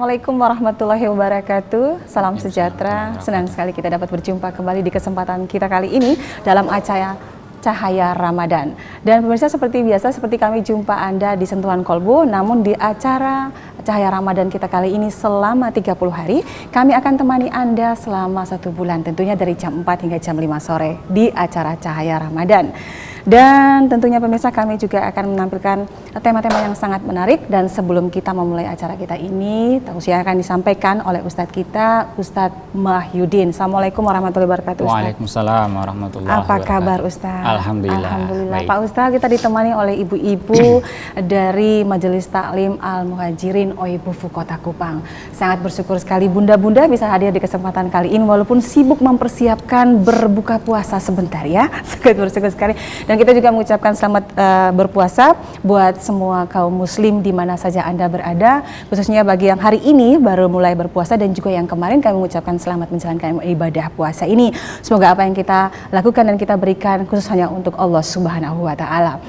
Assalamualaikum warahmatullahi wabarakatuh. Salam sejahtera. Senang sekali kita dapat berjumpa kembali di kesempatan kita kali ini dalam acara Cahaya Ramadan. Dan pemirsa, seperti biasa, seperti kami jumpa Anda di Sentuhan Kolbu, namun di acara Cahaya Ramadan kita kali ini selama 30 hari, kami akan temani Anda selama 1 bulan, tentunya dari jam 4 hingga jam 5 sore di acara Cahaya Ramadan. Dan tentunya pemirsa, kami juga akan menampilkan tema-tema yang sangat menarik. Dan sebelum kita memulai acara kita ini, tausiah akan disampaikan oleh Ustadz kita, Ustadz Mahyudin. Assalamualaikum warahmatullahi wabarakatuh, Ustadz. Waalaikumsalam warahmatullahi wabarakatuh. Apa kabar, Ustadz? Alhamdulillah. Baik. Pak Ustadz, kita ditemani oleh ibu-ibu dari Majelis Taklim Al-Muhajirin Oibufu Kota Kupang. Sangat bersyukur sekali bunda-bunda bisa hadir di kesempatan kali ini walaupun sibuk mempersiapkan berbuka puasa sebentar ya. Sangat bersyukur sekali. Dan kita juga mengucapkan selamat berpuasa buat semua kaum muslim di mana saja Anda berada, khususnya bagi yang hari ini baru mulai berpuasa dan juga yang kemarin kami mengucapkan selamat menjalankan ibadah puasa ini. Semoga apa yang kita lakukan dan kita berikan khusus hanya untuk Allah Subhanahu wa Ta'ala.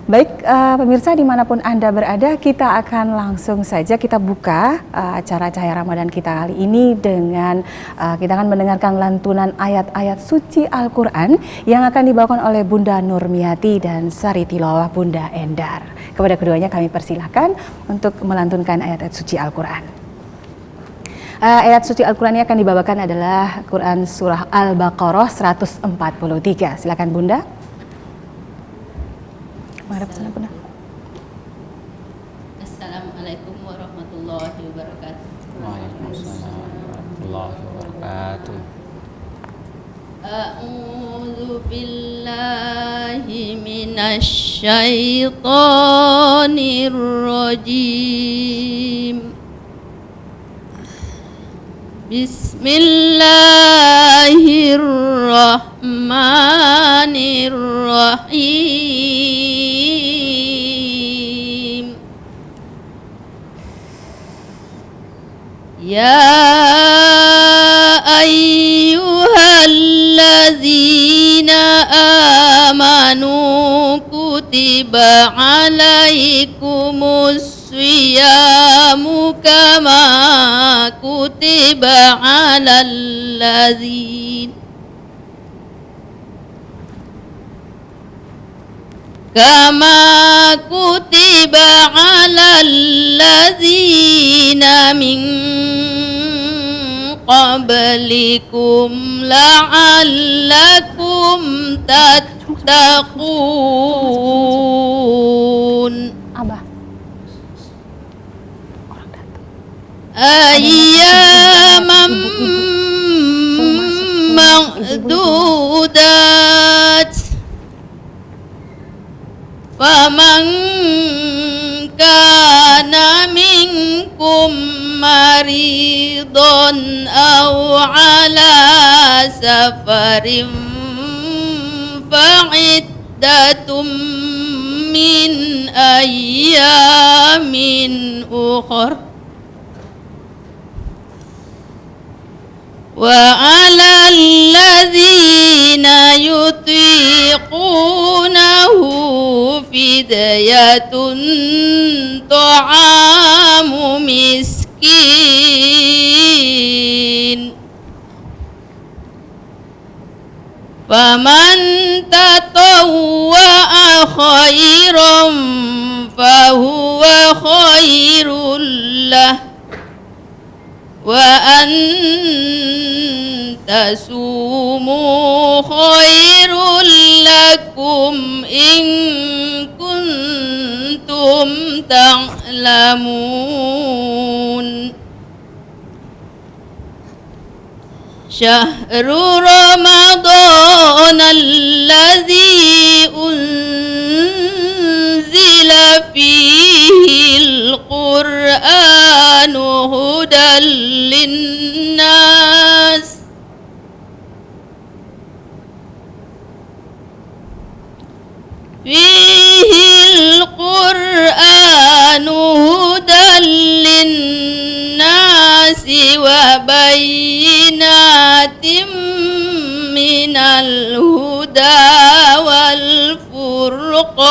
Baik, pemirsa dimanapun Anda berada, kita akan langsung saja kita buka acara Cahaya Ramadan kita kali ini dengan kita akan mendengarkan lantunan ayat-ayat suci Al-Quran yang akan dibawakan oleh Bunda Nurmiati dan Sari Tilawah Bunda Endar. Kepada keduanya kami persilahkan untuk melantunkan ayat-ayat suci Al-Quran. Ayat suci Al-Quran yang akan dibawakan adalah Quran Surah Al-Baqarah 143. Silakan Bunda. Assalamualaikum warahmatullahi wabarakatuh. Waalaikumsalam warahmatullahi wabarakatuh. A'udzu billahi minasy syaithanir rajim. Bismillahirrahmanirrahim. Ya ayyuhalladzina amanu kutiba alaikumus siyamu kama kutiba alal ladzina min qablikum la'allakum tattaqun. Abah. Ayyaman ma'dudat faman kana minkum maridun aw ala safarin fa'iddatum min ayyamin ukhra wa 'alal ladzina yutiqunahu fidyatun ta'amu miskin faman tatawwa'a khairan fahuwa khairul lah wa an tasumu khairul lakum in kuntum ta'lamun. Syahrul Ramadan alladzi unzila fihil Qur'anu hudal linnas fihil Qur'anu hudal linnasi wa bayyinatin minal huda wal furqan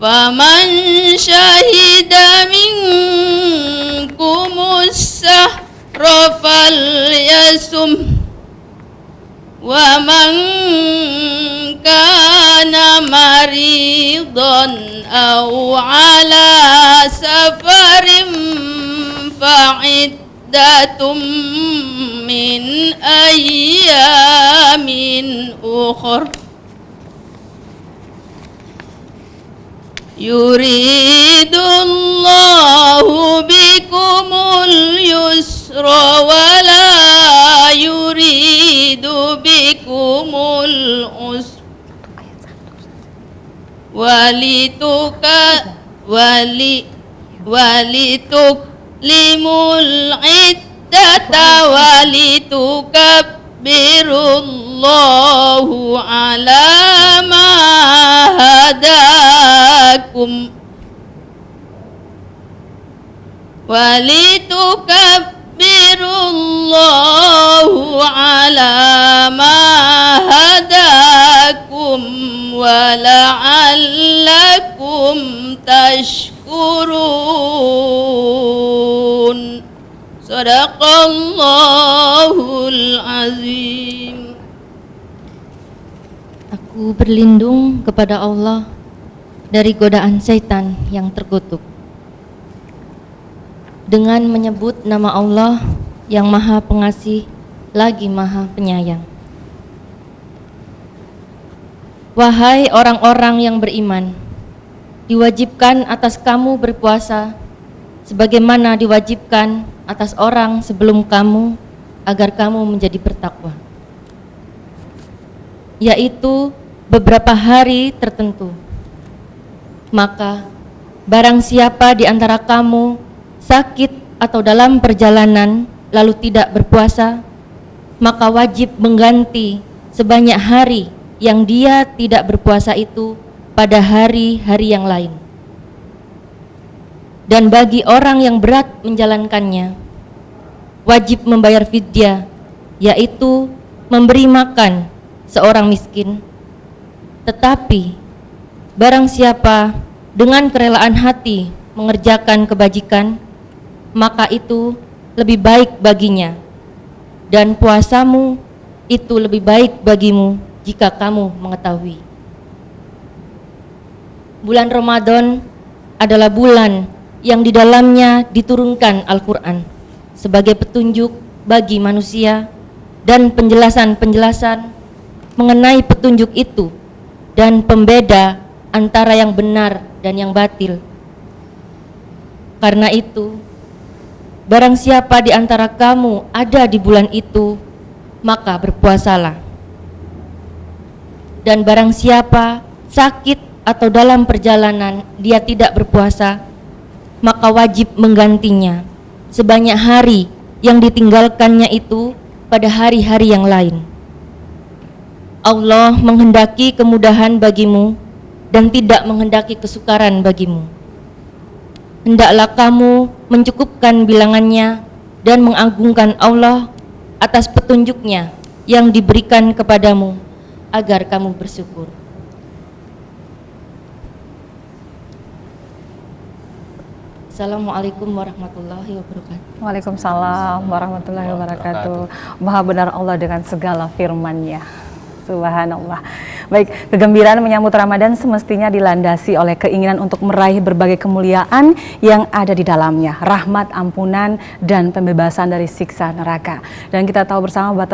فمن شهد منكم الشهر فليصم ومن كان مريضا أو على سفر فعدة من أيام أخر يريد الله بكم اليسر ولا يريد بكم العسر ولتكملوا العدة ولتكبروا الله على ما هداكم ولتكبروا الله على ما هداكم ولعلكم تشكرون. Sadaqallahul azim. Aku berlindung kepada Allah dari godaan syaitan yang terkutuk dengan menyebut nama Allah yang Maha Pengasih lagi Maha Penyayang. Wahai orang-orang yang beriman, diwajibkan atas kamu berpuasa sebagaimana diwajibkan atas orang sebelum kamu agar kamu menjadi bertakwa, yaitu beberapa hari tertentu. Maka barang siapa di antara kamu sakit atau dalam perjalanan lalu tidak berpuasa, maka wajib mengganti sebanyak hari yang dia tidak berpuasa itu pada hari-hari yang lain. Dan bagi orang yang berat menjalankannya, wajib membayar fidyah, yaitu memberi makan seorang miskin. Tetapi barang siapa dengan kerelaan hati mengerjakan kebajikan, maka itu lebih baik baginya, dan puasamu itu lebih baik bagimu jika kamu mengetahui. Bulan Ramadan adalah bulan yang di dalamnya diturunkan Al-Quran sebagai petunjuk bagi manusia dan penjelasan-penjelasan mengenai petunjuk itu dan pembeda antara yang benar dan yang batil. Karena itu, barang siapa di antara kamu ada di bulan itu, maka berpuasalah. Dan barang siapa sakit atau dalam perjalanan dia tidak berpuasa, maka wajib menggantinya sebanyak hari yang ditinggalkannya itu pada hari-hari yang lain. Allah menghendaki kemudahan bagimu dan tidak menghendaki kesukaran bagimu. Hendaklah kamu mencukupkan bilangannya dan mengagungkan Allah atas petunjuknya yang diberikan kepadamu agar kamu bersyukur. Assalamualaikum warahmatullahi wabarakatuh. Waalaikumsalam warahmatullahi wabarakatuh. Maha benar Allah dengan segala firman-Nya. Subhanallah. Baik, kegembiraan menyambut Ramadan semestinya dilandasi oleh keinginan untuk meraih berbagai kemuliaan yang ada di dalamnya, rahmat, ampunan, dan pembebasan dari siksa neraka. Dan kita tahu bersama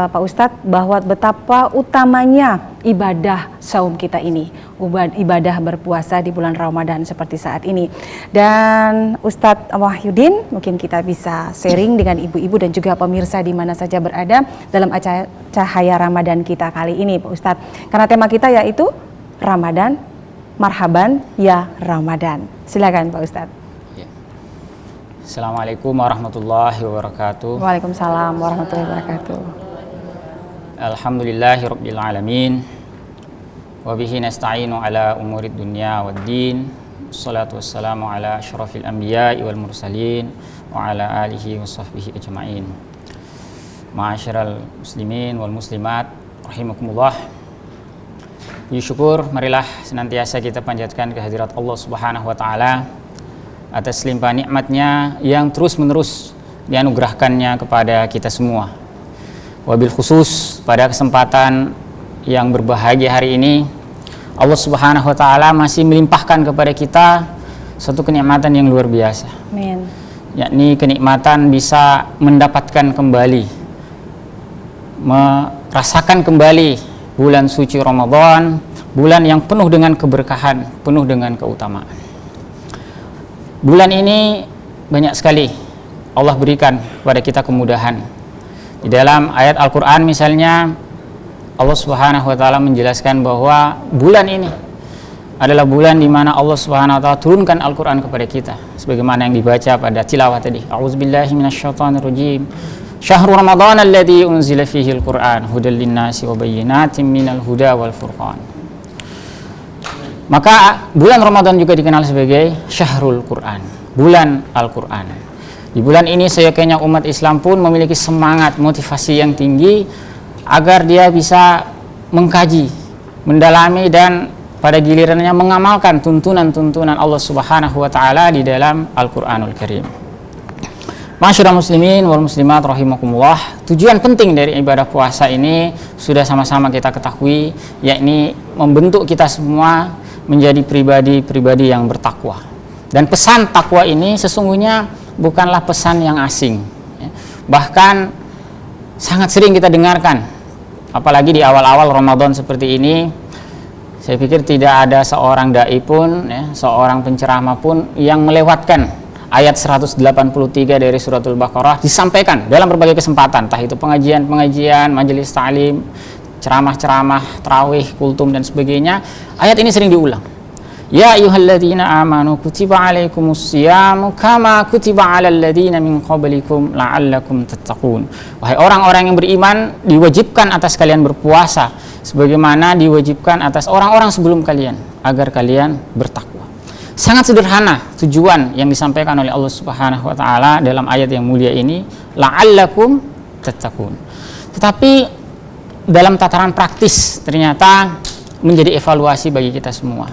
Pak Ustadz bahwa betapa utamanya ibadah saum kita ini, ibadah berpuasa di bulan Ramadan seperti saat ini. Dan Ustadz Wahyudin, mungkin kita bisa sharing dengan ibu-ibu dan juga pemirsa di mana saja berada dalam acara Cahaya Ramadan kita kali ini, Pak Ustadz. Karena tema kita yaitu Ramadan, marhaban ya Ramadan. Silakan Pak Ustadz. Ya. Assalamualaikum warahmatullahi wabarakatuh. Waalaikumsalam warahmatullahi wabarakatuh. Alhamdulillahirabbil alamin. Wa bihi nasta'inu ala umurid dunya waddin. Wassalatu wassalamu ala asyrafil anbiya'i wal mursalin wa ala alihi wa sahbihi ajma'in. Ma'asyiral muslimin wal muslimat rahimakumullah. Puji syukur marilah senantiasa kita panjatkan kehadirat Allah Subhanahu wa taala atas limpahan nikmatnya yang terus-menerus dianugerahkannya kepada kita semua. Wabil khusus pada kesempatan yang berbahagia hari ini, Allah Subhanahu wa taala masih melimpahkan kepada kita satu kenikmatan yang luar biasa. Amin. Yakni kenikmatan bisa mendapatkan kembali, merasakan kembali bulan suci Ramadan, bulan yang penuh dengan keberkahan, penuh dengan keutamaan. Bulan ini banyak sekali Allah berikan kepada kita kemudahan. Di dalam ayat Al-Quran misalnya, Allah Subhanahu wa taala menjelaskan bahwa bulan ini adalah bulan di mana Allah Subhanahu wa taala turunkan Al-Quran kepada kita, sebagaimana yang dibaca pada tilawah tadi. A'udzubillahi minasyaitonirrajim. Syahrul Ramadan alladzi unzila fihi al-Qur'an hudal linnasi wa bayyinatin minal huda wal furqan. Maka bulan Ramadan juga dikenal sebagai Syahrul Quran, bulan Al-Quran. Di bulan ini seyogyanya umat Islam pun memiliki semangat, motivasi yang tinggi agar dia bisa mengkaji, mendalami dan pada gilirannya mengamalkan tuntunan-tuntunan Allah Subhanahu wa taala di dalam Al-Qur'anul Karim. Masyaallah muslimin wal muslimat rahimakumullah, tujuan penting dari ibadah puasa ini sudah sama-sama kita ketahui, yakni membentuk kita semua menjadi pribadi-pribadi yang bertakwa. Dan pesan takwa ini sesungguhnya bukanlah pesan yang asing, bahkan sangat sering kita dengarkan, apalagi di awal-awal Ramadan seperti ini. Saya pikir tidak ada seorang dai pun, seorang penceramah pun yang melewatkan ayat 183 dari suratul Baqarah disampaikan dalam berbagai kesempatan, entah itu pengajian-pengajian, majelis ta'lim, ceramah-ceramah, tarawih, kultum dan sebagainya. Ayat ini sering diulang. Ya ayyuhalladzina amanu kutiba alaikumus syiyamu kama kutiba alal ladzina min qablikum la'allakum tattaqun. Wahai orang-orang yang beriman, diwajibkan atas kalian berpuasa sebagaimana diwajibkan atas orang-orang sebelum kalian agar kalian bertakwa. Sangat sederhana tujuan yang disampaikan oleh Allah Subhanahu wa taala dalam ayat yang mulia ini, la'allakum tattaqun. Tetapi dalam tataran praktis ternyata menjadi evaluasi bagi kita semua.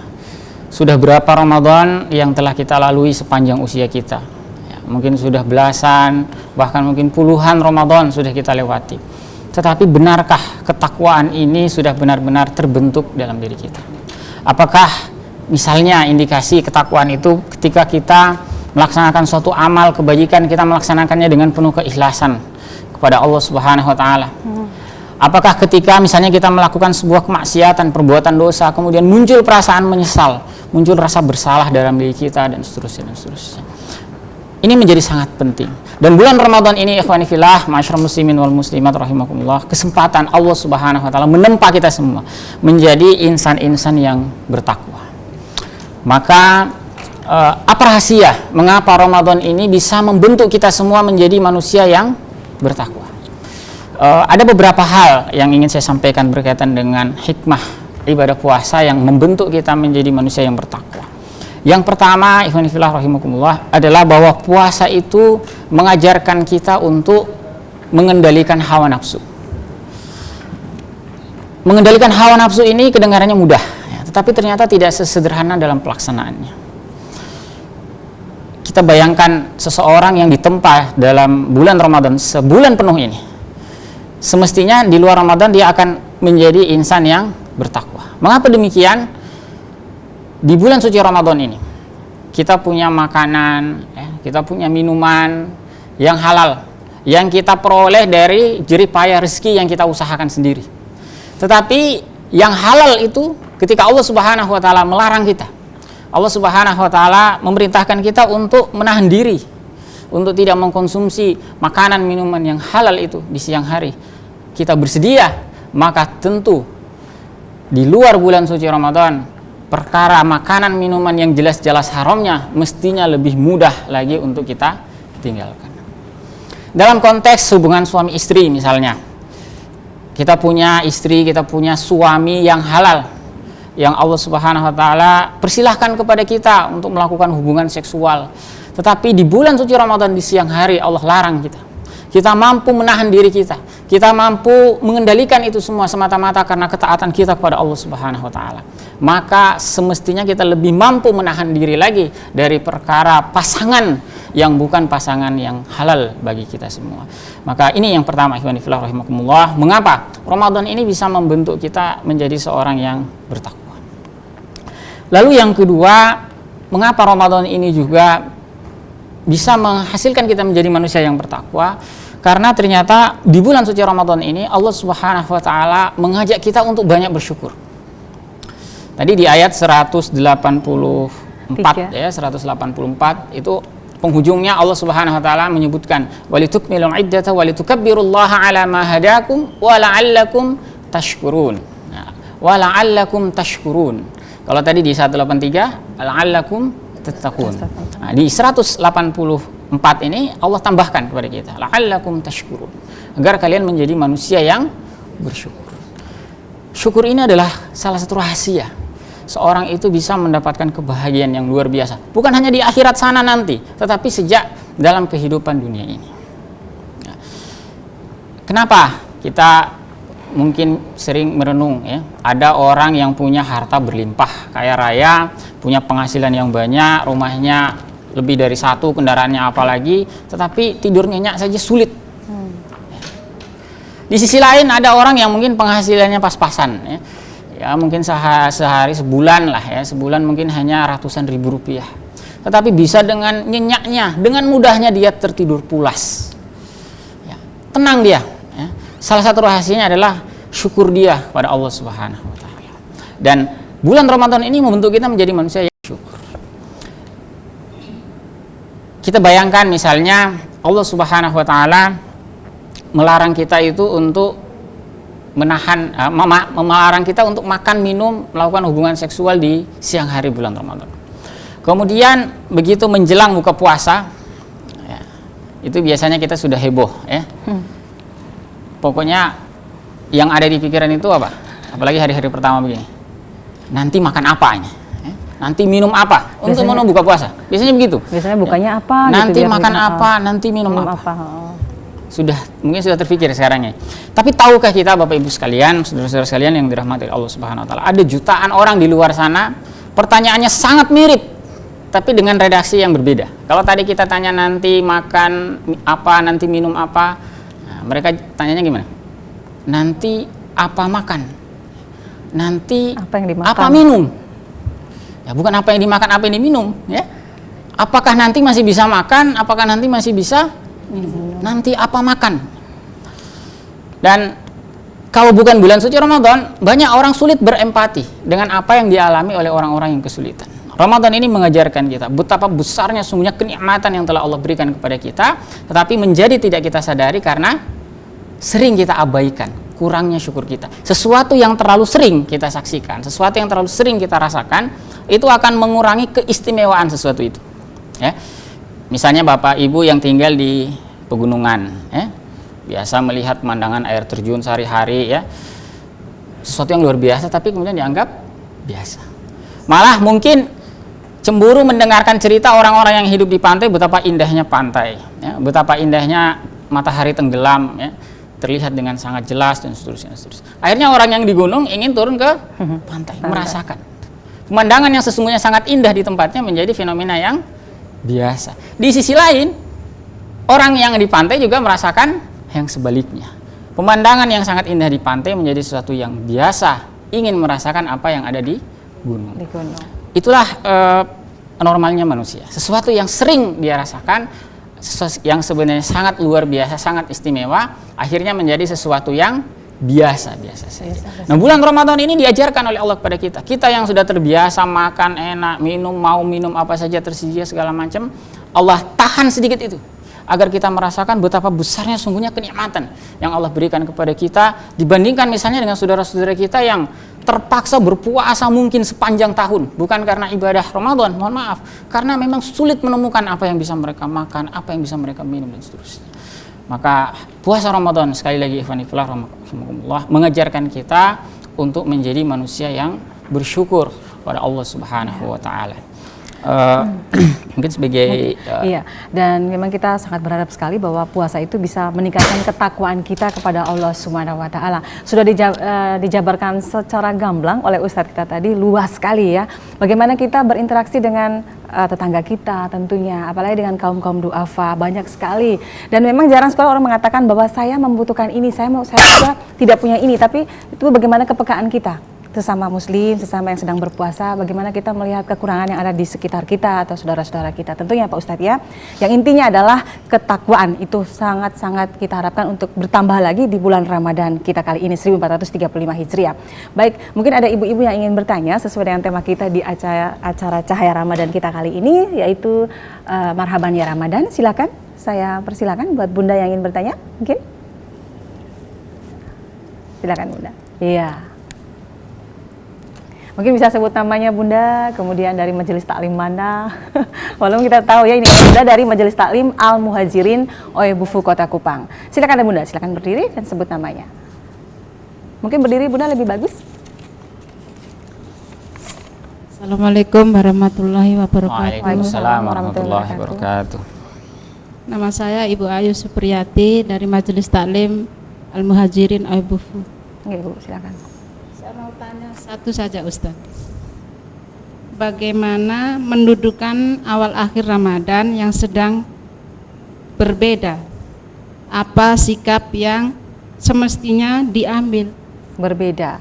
Sudah berapa Ramadan yang telah kita lalui sepanjang usia kita? Ya, mungkin sudah belasan, bahkan mungkin puluhan Ramadan sudah kita lewati. Tetapi benarkah ketakwaan ini sudah benar-benar terbentuk dalam diri kita? Apakah misalnya indikasi ketakwaan itu ketika kita melaksanakan suatu amal kebajikan, kita melaksanakannya dengan penuh keikhlasan kepada Allah Subhanahu wa taala? Apakah ketika misalnya kita melakukan sebuah kemaksiatan, perbuatan dosa, kemudian muncul perasaan menyesal, muncul rasa bersalah dalam diri kita dan seterusnya dan seterusnya. Ini menjadi sangat penting. Dan bulan Ramadan ini ikhwani fillah, ma'asyiral muslimin wal muslimat rahimakumullah, kesempatan Allah Subhanahu wa taala menempa kita semua menjadi insan-insan yang bertakwa. Maka apa rahasia mengapa Ramadan ini bisa membentuk kita semua menjadi manusia yang bertakwa? Ada beberapa hal yang ingin saya sampaikan berkaitan dengan hikmah ibadah puasa yang membentuk kita menjadi manusia yang bertakwa. Yang pertama, ikhwan fillah rahimakumullah, adalah bahwa puasa itu mengajarkan kita untuk mengendalikan hawa nafsu. Mengendalikan hawa nafsu ini kedengarannya mudah, ya, tetapi ternyata tidak sesederhana dalam pelaksanaannya. Kita bayangkan seseorang yang ditempa dalam bulan Ramadan sebulan penuh ini. Semestinya di luar Ramadan dia akan menjadi insan yang bertakwa. Mengapa demikian? Di bulan suci Ramadan ini kita punya makanan, kita punya minuman yang halal, yang kita peroleh dari jerih payah rezeki yang kita usahakan sendiri. Tetapi yang halal itu ketika Allah Subhanahu wa taala melarang kita, Allah Subhanahu wa taala memerintahkan kita untuk menahan diri, untuk tidak mengkonsumsi makanan minuman yang halal itu di siang hari. Kita bersedia, maka tentu di luar bulan suci Ramadan perkara makanan minuman yang jelas-jelas haramnya mestinya lebih mudah lagi untuk kita tinggalkan. Dalam konteks hubungan suami istri misalnya, kita punya istri, kita punya suami yang halal, yang Allah Subhanahu wa taala persilahkan kepada kita untuk melakukan hubungan seksual. Tetapi di bulan suci Ramadan di siang hari Allah larang kita. Kita mampu menahan diri kita kita mampu mengendalikan itu semua semata-mata karena ketaatan kita kepada Allah Subhanahu wa taala, maka semestinya kita lebih mampu menahan diri lagi dari perkara pasangan yang bukan pasangan yang halal bagi kita semua. Maka ini yang pertama, ikhwan fillah rahimakumullah, mengapa Ramadan ini bisa membentuk kita menjadi seorang yang bertakwa. Lalu yang kedua, mengapa Ramadan ini juga bisa menghasilkan kita menjadi manusia yang bertakwa? Karena ternyata di bulan suci Ramadan ini Allah Subhanahu wa taala mengajak kita untuk banyak bersyukur. Tadi di ayat 184 ya, 184 itu penghujungnya Allah Subhanahu wa taala menyebutkan walitukmilul iddata walitukabbirullaha ala ma hadakum wa la'allakum tashkurun. Nah, wa la'allakum tashkurun. Kalau tadi di 183 la'allakum tattaqun. Nah, di 184 ini Allah tambahkan kepada kita la'allakum tashkurun, agar kalian menjadi manusia yang bersyukur. Syukur ini adalah salah satu rahasia seorang itu bisa mendapatkan kebahagiaan yang luar biasa, bukan hanya di akhirat sana nanti, tetapi sejak dalam kehidupan dunia ini. Nah, kenapa kita mungkin sering merenung ya, ada orang yang punya harta berlimpah, kaya raya, punya penghasilan yang banyak, rumahnya lebih dari satu, kendaraannya apalagi, tetapi tidur nyenyak saja sulit. Di sisi lain ada orang yang mungkin penghasilannya pas-pasan ya mungkin sehari sebulan lah ya, sebulan mungkin hanya ratusan ribu rupiah, tetapi bisa dengan nyenyaknya, dengan mudahnya dia tertidur pulas ya, tenang dia ya. Salah satu rahasianya adalah syukur dia pada Allah Subhanahu wa taala. Dan bulan Ramadan ini membentuk kita menjadi manusia yang syukur. Kita bayangkan misalnya Allah Subhanahu wa taala melarang kita itu untuk melarang kita untuk makan, minum, melakukan hubungan seksual di siang hari bulan Ramadan. Kemudian begitu menjelang buka puasa ya, itu biasanya kita sudah heboh ya. Pokoknya yang ada di pikiran itu apa? Apalagi hari-hari pertama begini. Nanti makan apanya? Nanti minum apa untuk mau buka puasa? Biasanya begitu. Biasanya bukanya apa? Nanti gitu, makan apa? Nanti minum apa? Mungkin sudah terpikir sekarang ya. Tapi tahukah kita Bapak Ibu sekalian, saudara-saudara sekalian yang dirahmati Allah Subhanahu wa taala, ada jutaan orang di luar sana, pertanyaannya sangat mirip, tapi dengan redaksi yang berbeda. Kalau tadi kita tanya nanti makan apa, nanti minum apa, nah, mereka tanyanya gimana? Nanti apa makan? Nanti apa yang dimakan? Apa minum? Ya, bukan apa yang dimakan, apa yang diminum ya. Apakah nanti masih bisa makan, apakah nanti masih bisa minum? Nanti apa makan? Dan kalau bukan bulan suci Ramadan, banyak orang sulit berempati dengan apa yang dialami oleh orang-orang yang kesulitan. Ramadan ini mengajarkan kita betapa besarnya sungguhnya kenikmatan yang telah Allah berikan kepada kita, tetapi menjadi tidak kita sadari karena sering kita abaikan, kurangnya syukur kita. Sesuatu yang terlalu sering kita saksikan, sesuatu yang terlalu sering kita rasakan, itu akan mengurangi keistimewaan sesuatu itu ya. Misalnya Bapak Ibu yang tinggal di pegunungan ya, biasa melihat pemandangan air terjun sehari-hari ya, sesuatu yang luar biasa, tapi kemudian dianggap biasa. Malah mungkin cemburu mendengarkan cerita orang-orang yang hidup di pantai, betapa indahnya pantai ya, betapa indahnya matahari tenggelam ya, terlihat dengan sangat jelas dan seterusnya. Akhirnya orang yang di gunung ingin turun ke pantai, merasakan pemandangan yang sesungguhnya sangat indah di tempatnya menjadi fenomena yang biasa. Di sisi lain, orang yang di pantai juga merasakan yang sebaliknya. Pemandangan yang sangat indah di pantai menjadi sesuatu yang biasa, ingin merasakan apa yang ada di gunung. Itulah normalnya manusia. Sesuatu yang sering dia rasakan, yang sebenarnya sangat luar biasa, sangat istimewa, akhirnya menjadi sesuatu yang biasa-biasa saja. Nah, bulan Ramadan ini diajarkan oleh Allah kepada kita. Kita yang sudah terbiasa makan enak, mau minum apa saja tersedia segala macam, Allah tahan sedikit itu agar kita merasakan betapa besarnya sungguhnya kenikmatan yang Allah berikan kepada kita, dibandingkan misalnya dengan saudara-saudara kita yang terpaksa berpuasa mungkin sepanjang tahun, bukan karena ibadah Ramadan, mohon maaf, karena memang sulit menemukan apa yang bisa mereka makan, apa yang bisa mereka minum dan seterusnya. Maka puasa Ramadan, sekali lagi ikhwanillah rahimakumullah, mengajarkan kita untuk menjadi manusia yang bersyukur pada Allah Subhanahu wa taala. Mungkin sebagai Iya, dan memang kita sangat berharap sekali bahwa puasa itu bisa meningkatkan ketakwaan kita kepada Allah Subhanahu wa taala. Sudah dijabarkan secara gamblang oleh Ustadz kita tadi, luas sekali ya. Bagaimana kita berinteraksi dengan tetangga kita tentunya, apalagi dengan kaum-kaum duafa, banyak sekali. Dan memang jarang sekali orang mengatakan bahwa saya membutuhkan ini, saya juga tidak punya ini, tapi itu bagaimana kepekaan kita sesama muslim, sesama yang sedang berpuasa, bagaimana kita melihat kekurangan yang ada di sekitar kita atau saudara-saudara kita. Tentunya Pak Ustadz ya, yang intinya adalah ketakwaan itu sangat-sangat kita harapkan untuk bertambah lagi di bulan Ramadan kita kali ini 1435 Hijriah. Baik, mungkin ada ibu-ibu yang ingin bertanya sesuai dengan tema kita di acara Cahaya Ramadan kita kali ini, yaitu Marhaban ya Ramadan. Silakan, saya persilakan buat Bunda yang ingin bertanya, mungkin. Silakan Bunda. Iya. Mungkin bisa sebut namanya Bunda, kemudian dari majelis taklim mana. Walaupun kita tahu ya ini Bunda dari Majelis Taklim Al Muhajirin Oebufu Kota Kupang. Silakan ya Bunda, silakan berdiri dan sebut namanya. Mungkin berdiri Bunda lebih bagus. Assalamualaikum warahmatullahi wabarakatuh. Waalaikumsalam warahmatullahi wabarakatuh. Nama saya Ibu Ayu Supriyati dari Majelis Taklim Al Muhajirin Oebufu. Oke Bu, silakan. Saya mau tanya satu saja Ustaz. Bagaimana mendudukan awal akhir Ramadan yang sedang berbeda? Apa sikap yang semestinya diambil? Berbeda.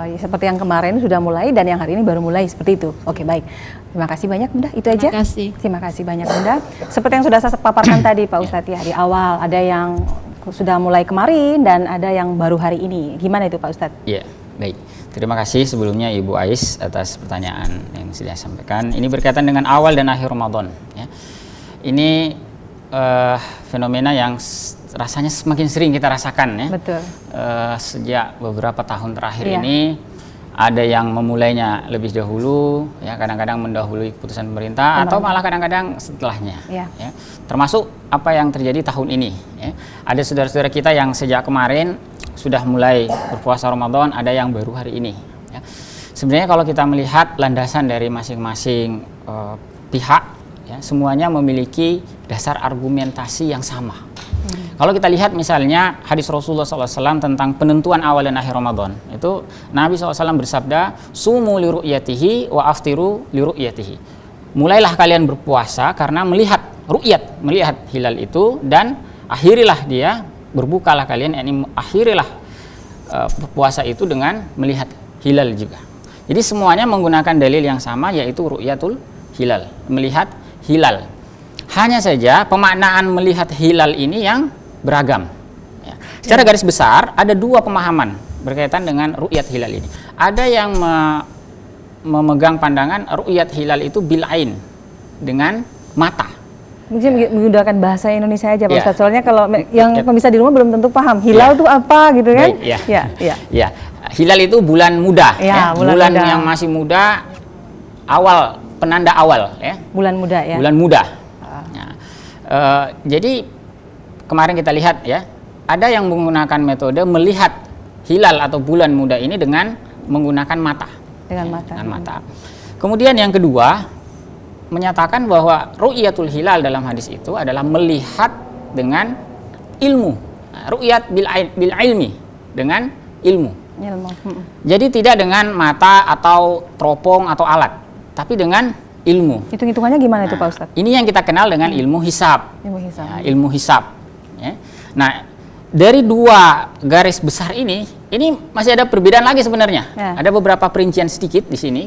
Ya, seperti yang kemarin sudah mulai dan yang hari ini baru mulai seperti itu. Oke, baik. Terima kasih banyak Bunda. Itu aja. Terima kasih. Terima kasih banyak Bunda. Seperti yang sudah saya paparkan tadi Pak Ustadz ya, di awal ada yang sudah mulai kemarin dan ada yang baru hari ini. Gimana itu Pak Ustadz? Ya, baik. Terima kasih sebelumnya Ibu Ais atas pertanyaan yang sudah sampaikan. Ini berkaitan dengan awal dan akhir Ramadan. Ya. Ini fenomena yang rasanya semakin sering kita rasakan ya. Betul. Sejak beberapa tahun terakhir ini ada yang memulainya lebih dahulu, ya kadang-kadang mendahului keputusan pemerintah atau malah kadang-kadang setelahnya. Ya. Termasuk apa yang terjadi tahun ini. Ya. Ada saudara-saudara kita yang sejak kemarin sudah mulai berpuasa Ramadan, ada yang baru hari ini. Ya. Sebenarnya kalau kita melihat landasan dari masing-masing pihak, ya, semuanya memiliki dasar argumentasi yang sama. Kalau kita lihat misalnya hadis Rasulullah SAW tentang penentuan awal dan akhir Ramadan, itu Nabi SAW bersabda, sumu li ru'yatihi wa aftiru li ru'yatihi. Mulailah kalian berpuasa karena melihat ru'yat, melihat hilal itu, dan akhirilah dia, berbukalah kalian, yakni akhirilah puasa itu dengan melihat hilal juga. Jadi semuanya menggunakan dalil yang sama, yaitu ru'yatul hilal, melihat hilal. Hanya saja pemaknaan melihat hilal ini yang beragam. Ya. Secara garis besar ada dua pemahaman berkaitan dengan ru'yat hilal ini. Ada yang memegang pandangan ru'yat hilal itu bil ain, dengan mata. Mungkin menggunakan bahasa Indonesia aja Pak Ustadz. Soalnya kalau yang pemirsa di rumah belum tentu paham hilal itu apa gitu kan? Ya. Hilal itu bulan muda, bulan muda. Yang masih muda, awal, penanda awal, ya. Bulan muda ya. Bulan muda. Jadi kemarin kita lihat ya, ada yang menggunakan metode melihat hilal atau bulan muda ini dengan menggunakan mata. Dengan mata. Kemudian yang kedua, menyatakan bahwa ru'yatul hilal dalam hadis itu adalah melihat dengan ilmu. Ru'yat bil ilmi, dengan ilmu. Jadi tidak dengan mata atau teropong atau alat, tapi dengan ilmu. Hitung-hitungannya gimana itu Pak Ustadz? Ini yang kita kenal dengan ilmu hisab. Ilmu hisab. Ya. Nah, dari dua garis besar ini masih ada perbedaan lagi sebenarnya. Ya. Ada beberapa perincian sedikit di sini.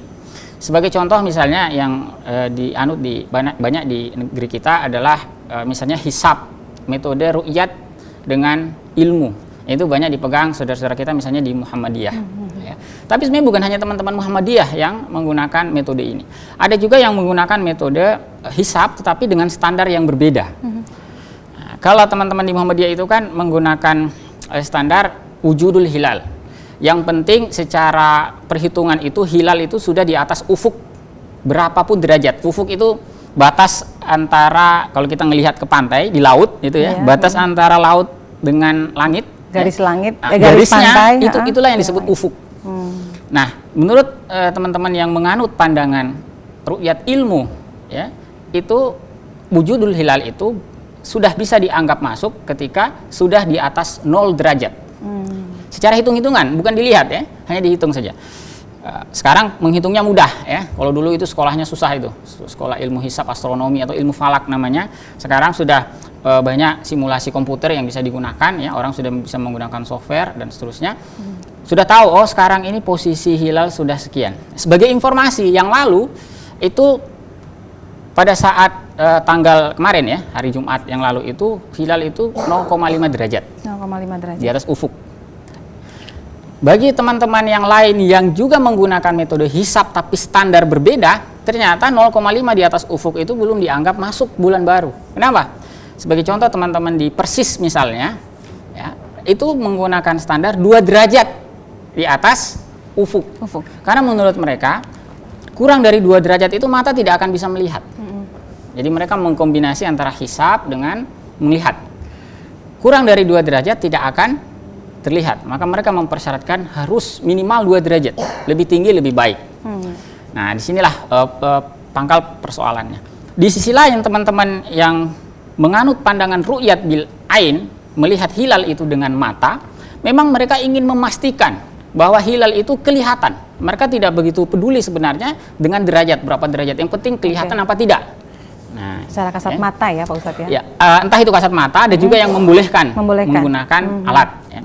Sebagai contoh misalnya yang dianut di banyak di negeri kita adalah misalnya hisab, metode ru'yat dengan ilmu. Itu banyak dipegang saudara-saudara kita misalnya di Muhammadiyah. Ya. Tapi sebenarnya bukan hanya teman-teman Muhammadiyah yang menggunakan metode ini. Ada juga yang menggunakan metode hisab tetapi dengan standar yang berbeda. Nah, kalau teman-teman di Muhammadiyah itu kan menggunakan standar wujudul hilal. Yang penting secara perhitungan itu hilal itu sudah di atas ufuk berapapun derajat. Ufuk itu batas antara, kalau kita melihat ke pantai di laut itu ya, batas antara laut dengan langit. Garis langit, garisnya pantai, itulah yang disebut ufuk. Nah, menurut teman-teman yang menganut pandangan ru'yat ilmu, ya, itu wujudul hilal itu sudah bisa dianggap masuk ketika sudah di atas 0 derajat. Secara hitung-hitungan, bukan dilihat ya, hanya dihitung saja. Sekarang menghitungnya mudah ya. Kalau dulu itu sekolahnya susah, itu sekolah ilmu hisab, astronomi atau ilmu falak namanya. Sekarang sudah banyak simulasi komputer yang bisa digunakan ya. Orang sudah bisa menggunakan software dan seterusnya. Sudah tahu, oh sekarang ini posisi hilal sudah sekian. Sebagai informasi, yang lalu itu pada saat tanggal kemarin ya, hari Jumat yang lalu itu hilal itu 0,5 derajat. 0,5 derajat. Di atas ufuk. Bagi teman-teman yang lain yang juga menggunakan metode hisab tapi standar berbeda, ternyata 0,5 di atas ufuk itu belum dianggap masuk bulan baru. Kenapa? Sebagai contoh, teman-teman di Persis misalnya, ya, itu menggunakan standar 2 derajat di atas ufuk. Karena menurut mereka, kurang dari 2 derajat itu mata tidak akan bisa melihat. Jadi mereka mengkombinasi antara hisab dengan melihat. Kurang dari 2 derajat tidak akan terlihat, maka mereka mempersyaratkan harus minimal 2 derajat, lebih tinggi lebih baik. Nah, disinilah pangkal persoalannya. Di sisi lain, teman-teman yang menganut pandangan ru'yat bil ain, melihat hilal itu dengan mata, memang mereka ingin memastikan bahwa hilal itu kelihatan. Mereka tidak begitu peduli sebenarnya dengan derajat, berapa derajat, yang penting kelihatan apa tidak. Nah, secara kasat mata ya Pak Ustadz ya? Ya, entah itu kasat mata, ada juga yang membolehkan. Menggunakan alat. Ya.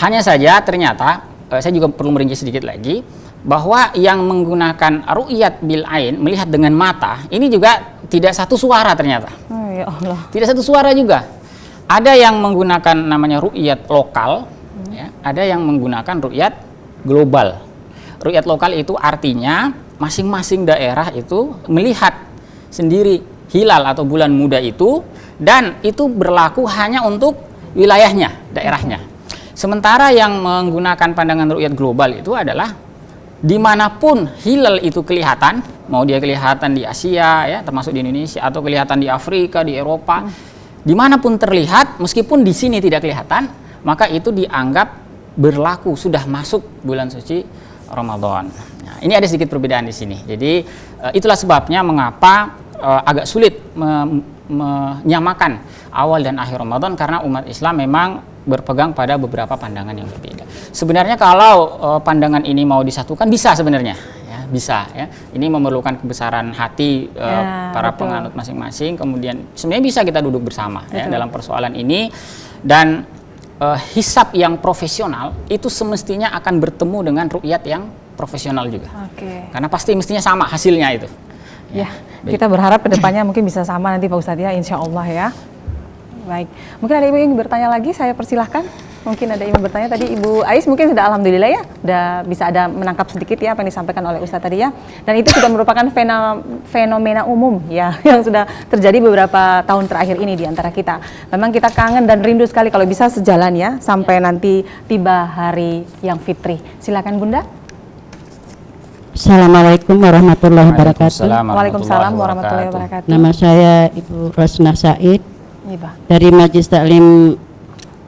Hanya saja ternyata, saya juga perlu merinci sedikit lagi, bahwa yang menggunakan ru'yat bil ain, melihat dengan mata, ini juga tidak satu suara ternyata. Oh, ya Allah. Tidak satu suara juga. Ada yang menggunakan namanya ru'yat lokal, ya, ada yang menggunakan ru'yat global. Ru'yat lokal itu artinya masing-masing daerah itu melihat sendiri hilal atau bulan muda itu, dan itu berlaku hanya untuk wilayahnya, daerahnya. Sementara yang menggunakan pandangan ru'yat global itu adalah dimanapun hilal itu kelihatan, mau dia kelihatan di Asia ya, termasuk di Indonesia, atau kelihatan di Afrika, di Eropa, dimanapun terlihat, meskipun di sini tidak kelihatan, maka itu dianggap berlaku, sudah masuk bulan suci Ramadan. Nah, ini ada sedikit perbedaan di sini. Jadi itulah sebabnya mengapa agak sulit menyamakan awal dan akhir Ramadan, karena umat Islam memang berpegang pada beberapa pandangan yang berbeda. Sebenarnya kalau pandangan ini mau disatukan bisa sebenarnya, ya, bisa ya. Ini memerlukan kebesaran hati para penganut masing-masing. Kemudian sebenarnya bisa kita duduk bersama ya, dalam persoalan ini, dan hisab yang profesional itu semestinya akan bertemu dengan ru'yat yang profesional juga. Karena pasti mestinya sama hasilnya itu. Ya, kita berharap kedepannya mungkin bisa sama nanti Pak Ustadz ya, insya Allah ya. Baik, mungkin ada ibu yang bertanya lagi, saya persilahkan. Mungkin ada ibu bertanya tadi, Ibu Ais mungkin sudah alhamdulillah ya, sudah bisa ada menangkap sedikit ya apa yang disampaikan oleh Ustadz tadi ya. Dan itu sudah merupakan fenomena umum ya, yang sudah terjadi beberapa tahun terakhir ini di antara kita. Memang kita kangen dan rindu sekali kalau bisa sejalan ya, sampai nanti tiba hari yang fitri. Silakan Bunda. Assalamualaikum warahmatullahi wabarakatuh. Waalaikumsalam warahmatullahi wabarakatuh. Nama saya Ibu Rosnah Said Iya, dari Majelis Taklim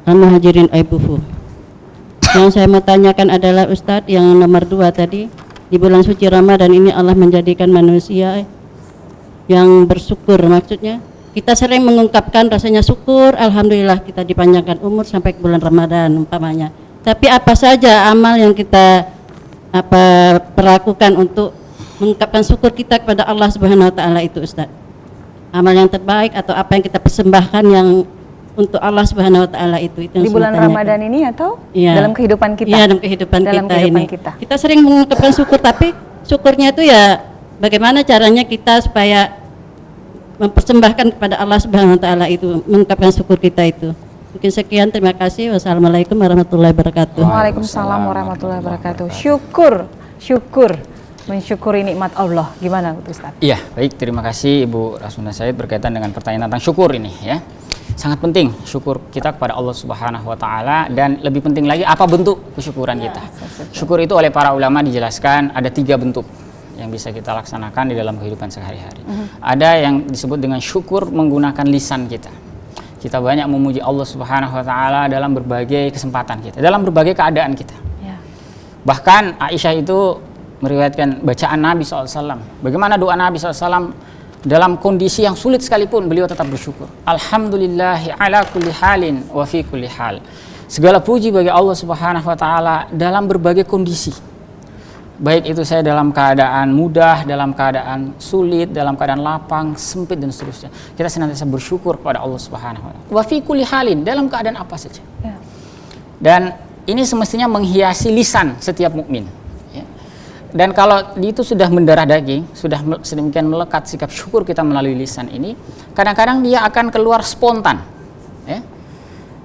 Al-Muhajirin Aibufu. Yang saya mau tanyakan adalah Ustadz, yang nomor 2 tadi, di bulan suci Ramadan ini Allah menjadikan manusia yang bersyukur. Maksudnya kita sering mengungkapkan rasanya syukur, alhamdulillah kita dipanjangkan umur sampai ke bulan Ramadan umpamanya. Tapi apa saja amal yang kita perlakukan untuk mengungkapkan syukur kita kepada Allah Subhanahu wa taala itu Ustaz? Amal yang terbaik atau apa yang kita persembahkan yang untuk Allah Subhanahu wa taala itu yang di bulan Ramadan ini atau dalam kehidupan kita? Iya, dalam kehidupan kita. Kita sering mengungkapkan syukur, tapi syukurnya itu ya bagaimana caranya kita supaya mempersembahkan kepada Allah Subhanahu wa taala itu, mengungkapkan syukur kita itu. Mungkin sekian, terima kasih. Wassalamualaikum warahmatullahi wabarakatuh. Waalaikumsalam warahmatullahi wabarakatuh. Syukur, mensyukuri nikmat Allah. Gimana Ustaz? Iya, baik, terima kasih Ibu Rasuna Said berkaitan dengan pertanyaan tentang syukur ini ya. Sangat penting syukur kita kepada Allah Subhanahu wa taala, dan lebih penting lagi apa bentuk kesyukuran kita. Syukur itu oleh para ulama dijelaskan ada 3 bentuk yang bisa kita laksanakan di dalam kehidupan sehari-hari. Ada yang disebut dengan syukur menggunakan lisan kita. Kita banyak memuji Allah Subhanahu wa taala dalam berbagai kesempatan kita, dalam berbagai keadaan kita. Bahkan Aisyah itu meriwayatkan bacaan Nabi SAW. Bagaimana doa Nabi SAW dalam kondisi yang sulit sekalipun beliau tetap bersyukur. Alhamdulillahi ala kulli halin wa fi kulli hal. Segala puji bagi Allah Subhanahu wa taala dalam berbagai kondisi. Baik itu saya dalam keadaan mudah, dalam keadaan sulit, dalam keadaan lapang, sempit dan seterusnya. Kita senantiasa bersyukur kepada Allah Subhanahu wa taala. Wa fi kulli halin, dalam keadaan apa saja. Ya. Dan ini semestinya menghiasi lisan setiap mukmin. Ya. Dan kalau itu sudah mendarah daging, sudah sedemikian melekat sikap syukur kita melalui lisan ini, kadang-kadang dia akan keluar spontan. Ya.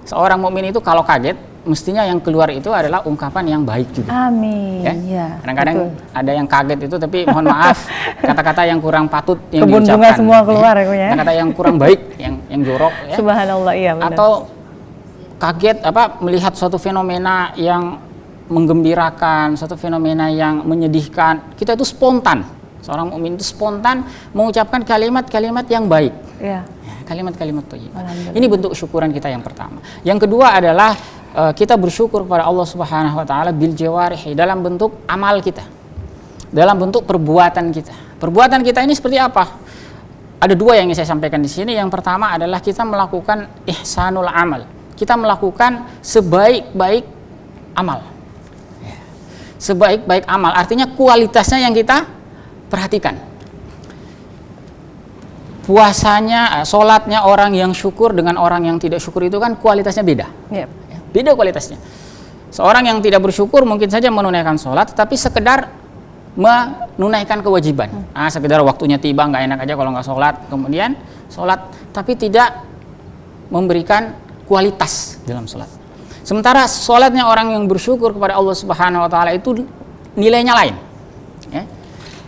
Seorang mukmin itu kalau kaget, mestinya yang keluar itu adalah ungkapan yang baik juga. Amin. Ya. Ya, Kadang-kadang betul. ada yang kaget itu, tapi mohon maaf, kata-kata yang kurang patut yang Kebun bunga diucapkan. semua keluar ya, Kuya. Kata-kata yang kurang baik, yang jorok. Ya. Subhanallah, iya benar. Atau kaget melihat suatu fenomena yang menggembirakan, suatu fenomena yang menyedihkan, kita itu spontan. Seorang mukmin itu spontan mengucapkan kalimat-kalimat yang baik. Ya. Ya, kalimat-kalimat thayyibah. Alhamdulillah. Ini bentuk syukuran kita yang pertama. Yang kedua adalah kita bersyukur kepada Allah Subhanahu wa taala bil jawarihi, dalam bentuk amal kita. Dalam bentuk perbuatan kita. Perbuatan kita ini seperti apa? Ada dua yang ingin saya sampaikan di sini. Yang pertama adalah kita melakukan ihsanul amal. Kita melakukan sebaik-baik amal. Ya. Sebaik-baik amal, artinya kualitasnya yang kita perhatikan. Puasanya, sholatnya orang yang syukur dengan orang yang tidak syukur itu kan kualitasnya beda. Ya. Ya, beda kualitasnya. Seorang yang tidak bersyukur mungkin saja menunaikan sholat, tapi sekedar menunaikan kewajiban. Sekedar waktunya tiba, nggak enak aja kalau nggak sholat. Kemudian sholat, tapi tidak memberikan kualitas dalam sholat. Sementara sholatnya orang yang bersyukur kepada Allah Subhanahu wa taala itu nilainya lain. Ya.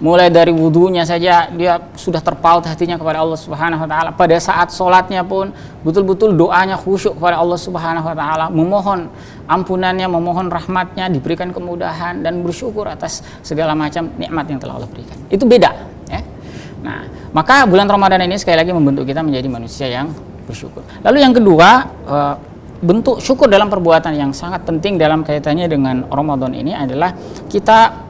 Mulai dari wudunya saja dia sudah terpaut hatinya kepada Allah Subhanahu wa taala. Pada saat sholatnya pun betul-betul doanya khusyuk kepada Allah Subhanahu wa taala, memohon ampunannya, memohon rahmatnya, diberikan kemudahan dan bersyukur atas segala macam nikmat yang telah Allah berikan. Itu beda, ya. Nah, maka bulan Ramadan ini sekali lagi membentuk kita menjadi manusia yang bersyukur. Lalu yang kedua, bentuk syukur dalam perbuatan yang sangat penting dalam kaitannya dengan Ramadan ini adalah kita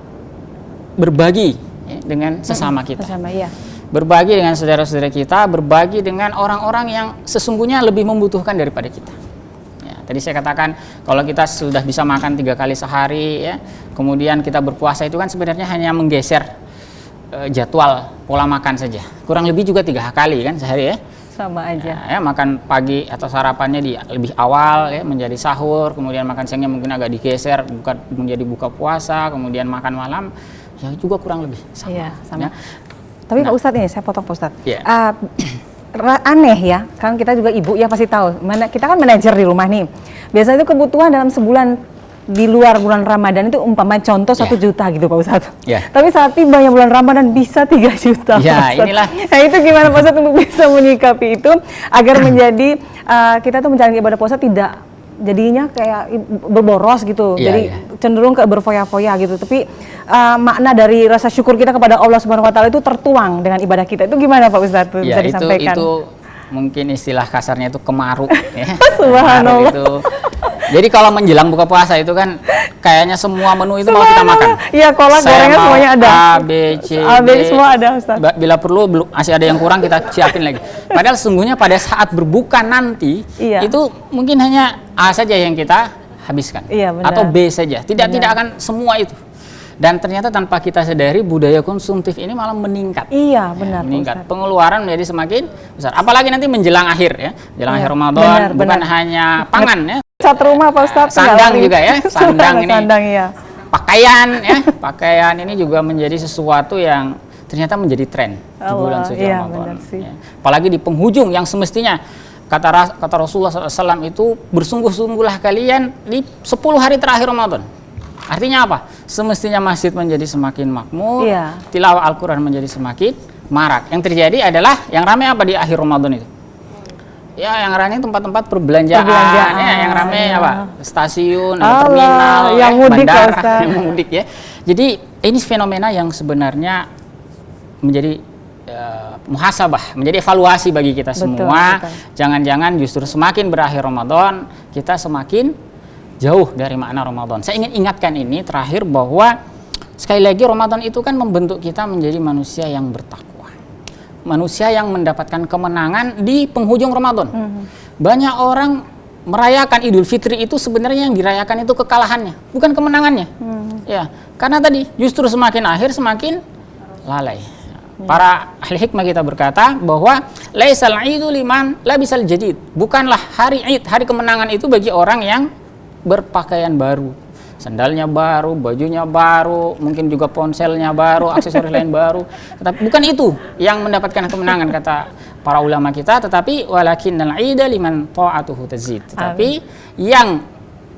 berbagi dengan sesama kita. Sesama, ya. Berbagi dengan saudara-saudara kita, berbagi dengan orang-orang yang sesungguhnya lebih membutuhkan daripada kita. Ya, tadi saya katakan kalau kita sudah bisa makan 3 kali sehari, ya, kemudian kita berpuasa itu kan sebenarnya hanya menggeser jadwal pola makan saja. Kurang lebih juga 3 kali kan sehari, ya. Sama aja. Ya, makan pagi atau sarapannya di lebih awal, ya, menjadi sahur, kemudian makan siangnya mungkin agak digeser menjadi buka puasa, kemudian makan malam, ya juga kurang lebih sama. Iya, sama. Ya. Tapi Nah. Pak Ustadz ini, saya potong Pak Ustadz. Iya. Aneh ya, kan kita juga ibu ya pasti tahu. Kita kan manajer di rumah nih. Biasanya itu kebutuhan dalam sebulan di luar bulan Ramadan itu umpama contoh 1 juta gitu Pak Ustadz. Ya. Tapi saat tibanya bulan Ramadan bisa 3 juta. Ya, Pak Ustadz. inilah. Nah itu gimana Pak Ustadz untuk bisa menyikapi itu agar menjadi kita tuh menjalani ibadah puasa tidak jadinya kayak berboros gitu. Ya, Jadi ya. cenderung ke berfoya-foya gitu. Tapi makna dari rasa syukur kita kepada Allah Subhanahu wa taala itu tertuang dengan ibadah kita. Itu gimana Pak Ustadz? Bisa Ya, disampaikan? itu mungkin istilah kasarnya itu kemaru, ya. Subhanallah. Kemaru itu. Jadi kalau menjelang buka puasa itu kan kayaknya semua menu itu mau kita makan. Iya, kolak, Saya gorengan mau semuanya ada. A, B, C, D. semua ada Ustaz. Bila perlu masih ada yang kurang kita siapin lagi. Padahal sesungguhnya pada saat berbuka nanti Iya. itu mungkin hanya A saja yang kita habiskan. Iya, benar. Atau B saja. Tidak Benar. akan semua itu. Dan ternyata tanpa kita sadari budaya konsumtif ini malah meningkat. Iya, benar Pak Meningkat. Ustadz. Pengeluaran menjadi semakin besar. Apalagi nanti menjelang akhir, ya. Menjelang Iya, akhir Ramadan, benar, bukan benar. hanya pangan, ya. Satu rumah Pak Ustadz. Sandang tinggal juga, ya. Sandang ini. Sandang, iya. Pakaian, ya. Pakaian ini juga menjadi sesuatu yang ternyata menjadi tren di Allah, bulan suci iya, Ramadan. benar sih. Ya. Apalagi di penghujung yang semestinya kata Rasulullah SAW itu bersungguh-sungguhlah kalian di 10 hari terakhir Ramadan. Artinya apa? Semestinya masjid menjadi semakin makmur, Iya. tilawah Al-Quran menjadi semakin marak. Yang terjadi adalah yang ramai apa di akhir Ramadan itu? Ya, yang ramai tempat-tempat perbelanjaan, ya, yang ramai iya. apa? Stasiun, Allah, terminal, yang mudik, Pak bandara, Ustaz. yang mudik, ya. Jadi ini fenomena yang sebenarnya menjadi muhasabah, menjadi evaluasi bagi kita Betul, semua. betul. Jangan-jangan justru semakin berakhir Ramadan kita semakin jauh dari makna Ramadan. Saya ingin ingatkan ini terakhir bahwa sekali lagi Ramadan itu kan membentuk kita menjadi manusia yang bertakwa, manusia yang mendapatkan kemenangan di penghujung Ramadan. Banyak orang merayakan Idul Fitri itu sebenarnya yang dirayakan itu kekalahannya, bukan kemenangannya. Ya, karena tadi justru semakin akhir semakin lalai. Para ahli hikmah kita berkata bahwa laisal idu liman labisal jadid. Bukanlah hari Id, hari kemenangan itu bagi orang yang berpakaian baru, sandalnya baru, bajunya baru, mungkin juga ponselnya baru, aksesoris lain baru. Tetapi bukan itu yang mendapatkan kemenangan kata para ulama kita, tetapi walakinnal ida liman ta'atuhu tazid. Tetapi yang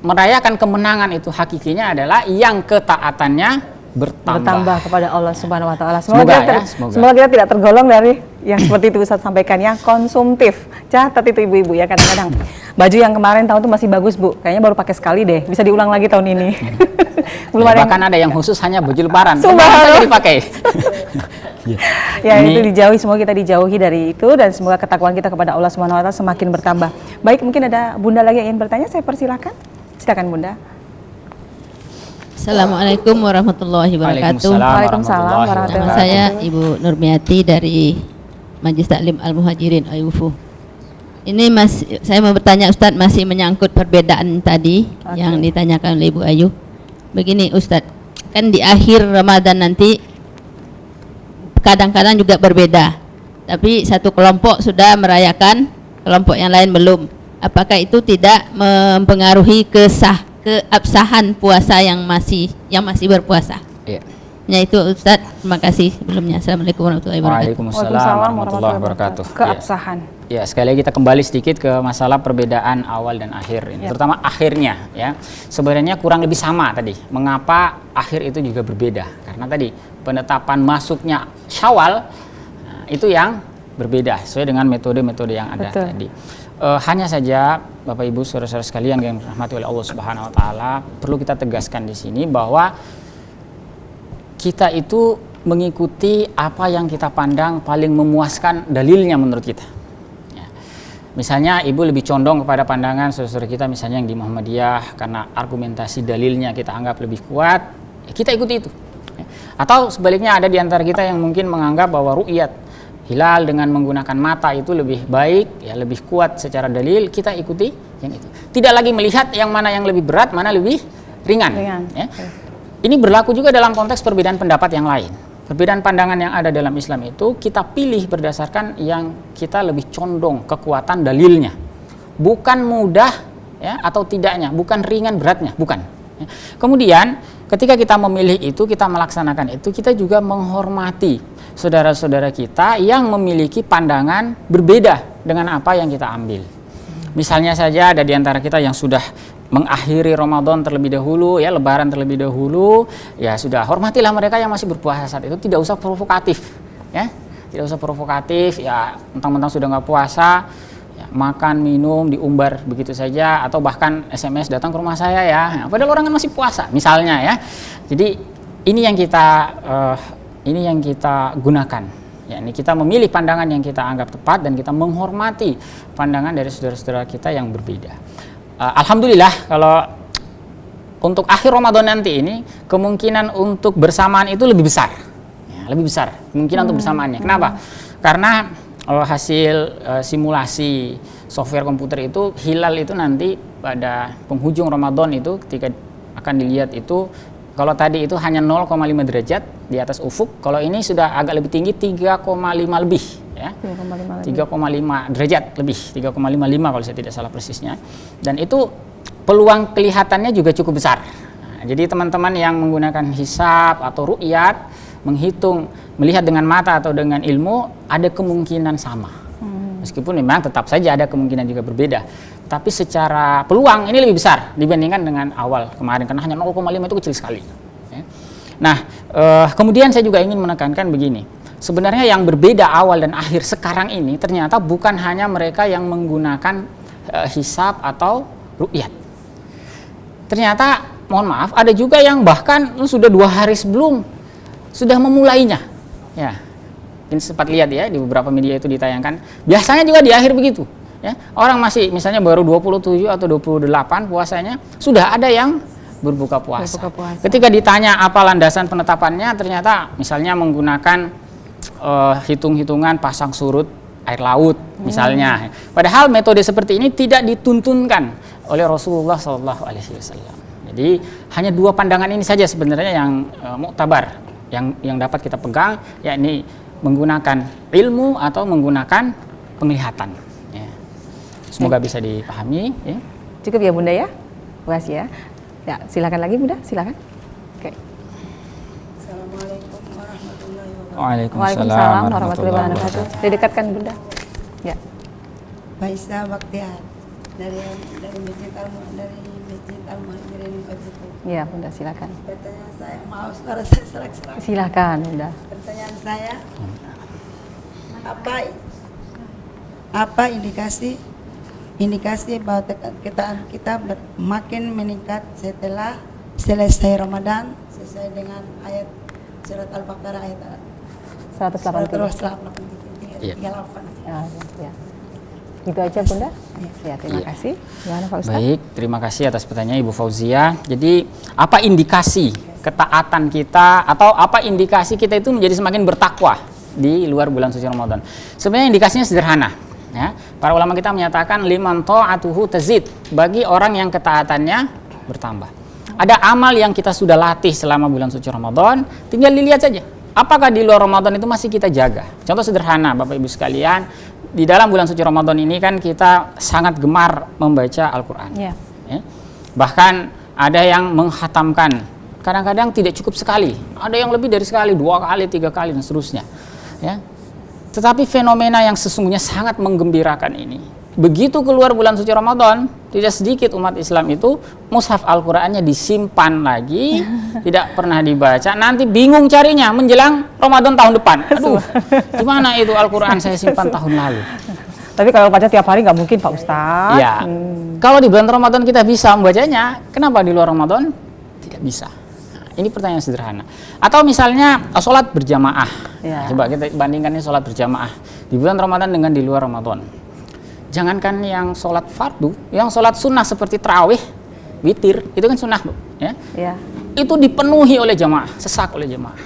merayakan kemenangan itu hakikinya adalah yang ketaatannya bertambah kepada Allah Subhanahu wa taala. Semoga Semoga kita tidak tergolong dari yang seperti itu Ustaz sampaikan, yang konsumtif. Catat itu ibu-ibu ya, kadang-kadang baju yang kemarin tahun itu masih bagus Bu, kayaknya baru pakai sekali deh, bisa diulang lagi tahun ini. Belum ada bahkan ada yang khusus hanya baju lebaran, Subhanallah. dipakai. Ya, itu dijauhi, semoga kita dijauhi dari itu dan semoga ketakwaan kita kepada Allah Subhanahu wa taala semakin bertambah. Baik, mungkin ada Bunda lagi yang ingin bertanya, saya persilakan. Silakan Bunda. Assalamualaikum warahmatullahi wabarakatuh. Waalaikumsalam warahmatullahi Nama saya Ibu Nurmiati dari Majelis Taklim Al-Muhajirin Ayufu. Ini saya mau bertanya Ustadz, masih menyangkut perbedaan tadi yang ditanyakan oleh Ibu Ayu. Begini Ustadz, kan di akhir Ramadan nanti kadang-kadang juga berbeda. Tapi satu kelompok sudah merayakan, kelompok yang lain belum. Apakah itu tidak mempengaruhi keabsahan puasa yang masih berpuasa? Iya. Ya itu Ustadz, terima kasih sebelumnya. Assalamualaikum warahmatullahi wabarakatuh. Waalaikumsalam warahmatullahi wabarakatuh. Keabsahan. Ya, sekali lagi kita kembali sedikit ke masalah perbedaan awal dan akhir ini, terutama akhirnya ya. Sebenarnya kurang lebih sama tadi. Mengapa akhir itu juga berbeda? Karena tadi penetapan masuknya Syawal itu yang berbeda sesuai dengan metode-metode yang ada tadi. Hanya saja Bapak Ibu saudara-saudara sekalian yang dirahmati oleh Allah Subhanahu wa taala, perlu kita tegaskan di sini bahwa kita itu mengikuti apa yang kita pandang paling memuaskan dalilnya menurut kita. Ya. Misalnya ibu lebih condong kepada pandangan saudara-saudara kita misalnya yang di Muhammadiyah karena argumentasi dalilnya kita anggap lebih kuat, ya kita ikuti itu. Ya. Atau sebaliknya ada di antara kita yang mungkin menganggap bahwa ru'yat hilal dengan menggunakan mata itu lebih baik, ya lebih kuat secara dalil, kita ikuti yang itu. Tidak lagi melihat yang mana yang lebih berat, mana lebih ringan. Ya. Ini berlaku juga dalam konteks perbedaan pendapat yang lain. Perbedaan pandangan yang ada dalam Islam itu kita pilih berdasarkan yang kita lebih condong kekuatan dalilnya. Bukan mudah ya atau tidaknya, bukan ringan beratnya, bukan. Ya. Kemudian ketika kita memilih itu, kita melaksanakan itu, kita juga menghormati saudara-saudara kita yang memiliki pandangan berbeda dengan apa yang kita ambil. Misalnya saja ada di antara kita yang sudah mengakhiri Ramadan terlebih dahulu, ya Lebaran terlebih dahulu, ya sudah hormatilah mereka yang masih berpuasa saat itu, tidak usah provokatif, ya tidak usah provokatif, ya mentang-mentang sudah nggak puasa, ya, makan minum diumbar begitu saja, atau bahkan SMS datang ke rumah saya ya, padahal orang kan masih puasa, misalnya ya. Jadi ini yang kita gunakan. Ya, ini kita memilih pandangan yang kita anggap tepat dan kita menghormati pandangan dari saudara-saudara kita yang berbeda. Alhamdulillah kalau untuk akhir Ramadan nanti ini kemungkinan untuk bersamaan itu lebih besar, ya, lebih besar kemungkinan untuk bersamaannya. Kenapa? Karena hasil simulasi software komputer itu hilal itu nanti pada penghujung Ramadan itu ketika akan dilihat itu kalau tadi itu hanya 0,5 derajat di atas ufuk, kalau ini sudah agak lebih tinggi 3,5 lebih ya. 3,5 derajat lebih, 3,55 kalau saya tidak salah persisnya. Dan itu peluang kelihatannya juga cukup besar. Nah, jadi teman-teman yang menggunakan hisab atau ru'yat, menghitung, melihat dengan mata atau dengan ilmu, ada kemungkinan sama. Meskipun memang tetap saja ada kemungkinan juga berbeda. Tapi secara peluang ini lebih besar dibandingkan dengan awal kemarin karena hanya 0,5 itu kecil sekali. Ya. Nah, kemudian saya juga ingin menekankan begini. Sebenarnya yang berbeda awal dan akhir sekarang ini ternyata bukan hanya mereka yang menggunakan hisab atau ru'yat. Ternyata, mohon maaf, ada juga yang bahkan sudah 2 hari sebelum sudah memulainya. Ya, mungkin sempat lihat ya di beberapa media itu ditayangkan. Biasanya juga di akhir begitu. Ya, orang masih misalnya baru 27 atau 28 puasanya, sudah ada yang berbuka puasa. Berbuka puasa. Ketika ditanya apa landasan penetapannya, ternyata misalnya menggunakan hitung-hitungan pasang surut air laut misalnya. Padahal metode seperti ini tidak dituntunkan oleh Rasulullah SAW. Jadi hanya dua pandangan ini saja sebenarnya yang muktabar, yang dapat kita pegang, yakni menggunakan ilmu atau menggunakan penglihatan. Ya. Semoga bisa dipahami. Ya. Cukup ya Bunda ya? Terima kasih ya. Ya, silakan lagi Bunda, silakan. Oke. Assalamualaikum warahmatullahi wabarakatuh. Waalaikumsalam warahmatullahi wabarakatuh. Didekatkan Bunda. Ya. Baisa Baktiar dari Masjid Al-Muhajirin Ibu. Ya, Bunda silakan. Pertanyaan saya, maaf suara saya serak-serak. Silakan Bunda. Pertanyaan saya, apa indikasi bahwa ketaatan kita makin meningkat setelah selesai Ramadan sesuai dengan ayat surat Al-Baqarah ayat 183. 183. Iya. Ya. Itu aja Bunda. Ya, terima kasih. Gimana Pak Ustaz? Baik, terima kasih atas pertanyaan Ibu Fauzia. Jadi, apa indikasi ketaatan kita atau apa indikasi kita itu menjadi semakin bertakwa di luar bulan suci Ramadan? Sebenarnya indikasinya sederhana. Ya, para ulama kita menyatakan liman ta'atuhu tazid, bagi orang yang ketaatannya bertambah. Ada amal yang kita sudah latih selama bulan suci Ramadan, tinggal dilihat saja. Apakah di luar Ramadan itu masih kita jaga? Contoh sederhana, Bapak Ibu sekalian, di dalam bulan suci Ramadan ini kan kita sangat gemar membaca Al-Quran. Ya. Ya. Bahkan ada yang menghatamkan, kadang-kadang tidak cukup sekali, ada yang lebih dari sekali, 2 kali, 3 kali dan seterusnya. Ya. Tetapi fenomena yang sesungguhnya sangat menggembirakan ini, begitu keluar bulan suci Ramadan, tidak sedikit umat Islam itu mushaf Al-Qur'annya disimpan lagi, tidak pernah dibaca, nanti bingung carinya menjelang Ramadan tahun depan. Aduh, gimana itu Al-Qur'an saya simpan tahun lalu? Tapi kalau baca tiap hari nggak mungkin Pak Ustaz. Ya, kalau di bulan Ramadan kita bisa membacanya, kenapa di luar Ramadan tidak bisa? Nah, ini pertanyaan sederhana. Atau misalnya sholat berjamaah. Ya. Coba kita bandingkan ini sholat berjamaah di bulan Ramadan dengan di luar Ramadan. Jangankan yang sholat fardu, yang sholat sunnah seperti tarawih, witir, itu kan sunnah, ya. Ya. Itu dipenuhi oleh jamaah, sesak oleh jamaah.